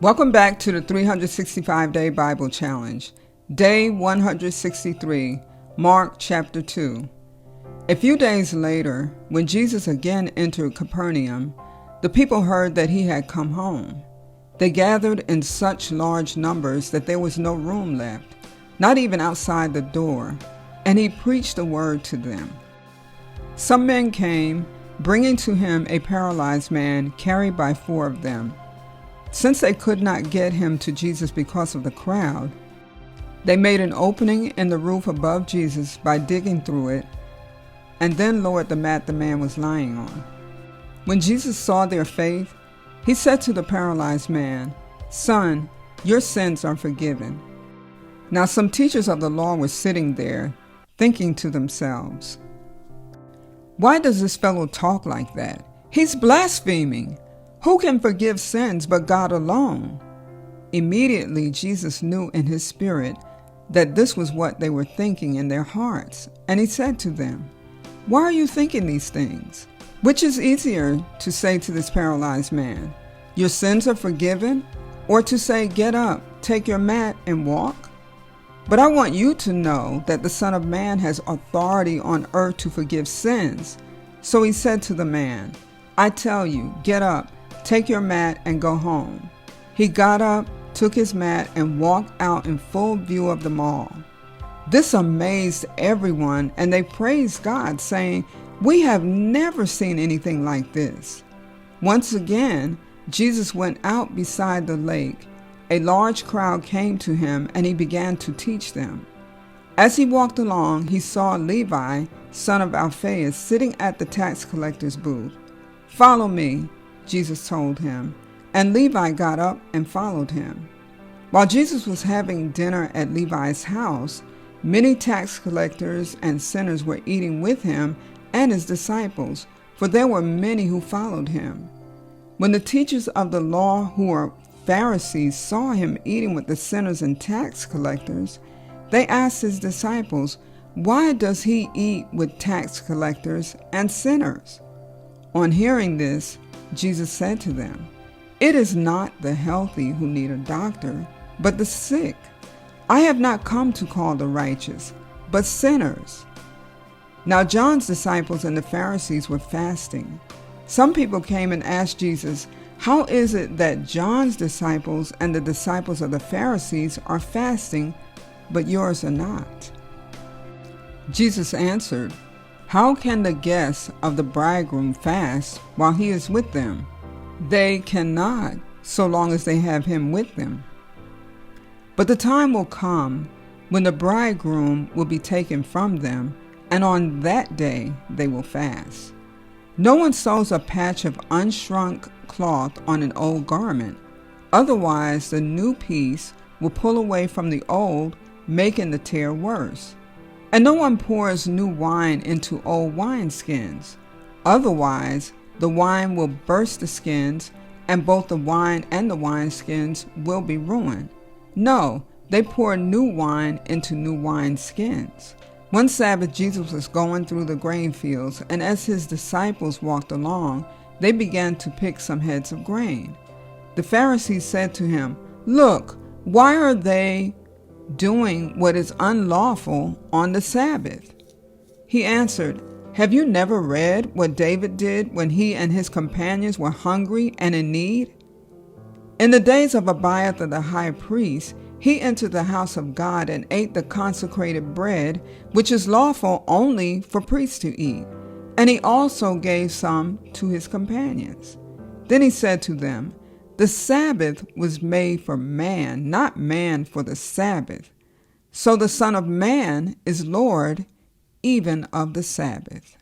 Welcome back to the 365-Day Bible Challenge, Day 163, Mark chapter 2. A few days later, when Jesus again entered Capernaum, the people heard that he had come home. They gathered in such large numbers that there was no room left, not even outside the door, and he preached the word to them. Some men came, bringing to him a paralyzed man carried by 4 of them. Since they could not get him to Jesus because of the crowd, they made an opening in the roof above Jesus by digging through it, and then lowered the mat the man was lying on. When Jesus saw their faith, he said to the paralyzed man, "Son, your sins are forgiven." Now some teachers of the law were sitting there, thinking to themselves, "Why does this fellow talk like that? He's blaspheming. Who can forgive sins but God alone?" Immediately Jesus knew in his spirit that this was what they were thinking in their hearts, and he said to them, "Why are you thinking these things? Which is easier to say to this paralyzed man, 'Your sins are forgiven,' or to say, 'Get up, take your mat and walk'? But I want you to know that the Son of Man has authority on earth to forgive sins." So he said to the man, "I tell you, get up, take your mat and go home." He got up, took his mat, and walked out in full view of them all. This amazed everyone, and they praised God, saying, "We have never seen anything like this." Once again, Jesus went out beside the lake. A large crowd came to him, and he began to teach them. As he walked along, he saw Levi, son of Alphaeus, sitting at the tax collector's booth. "Follow me," Jesus told him, and Levi got up and followed him. While Jesus was having dinner at Levi's house, many tax collectors and sinners were eating with him and his disciples, for there were many who followed him. When the teachers of the law, who were Pharisees, saw him eating with the sinners and tax collectors, they asked his disciples, "Why does he eat with tax collectors and sinners?" On hearing this, Jesus said to them, "It is not the healthy who need a doctor, but the sick. I have not come to call the righteous, but sinners." Now John's disciples and the Pharisees were fasting. Some people came and asked Jesus, "How is it that John's disciples and the disciples of the Pharisees are fasting, but yours are not?" Jesus answered, "How can the guests of the bridegroom fast while he is with them? They cannot, so long as they have him with them. But the time will come when the bridegroom will be taken from them, and on that day they will fast. No one sews a patch of unshrunk cloth on an old garment. Otherwise, the new piece will pull away from the old, making the tear worse. And no one pours new wine into old wineskins. Otherwise, the wine will burst the skins, and both the wine and the wineskins will be ruined. No, they pour new wine into new wineskins." One Sabbath, Jesus was going through the grain fields, and as his disciples walked along, they began to pick some heads of grain. The Pharisees said to him, "Look, why are they doing what is unlawful on the Sabbath?" He answered, "Have you never read what David did when he and his companions were hungry and in need? In the days of Abiathar the high priest, he entered the house of God and ate the consecrated bread, which is lawful only for priests to eat, and he also gave some to his companions. Then he said to them, 'The Sabbath was made for man, not man for the Sabbath. So the Son of Man is Lord even of the Sabbath.'"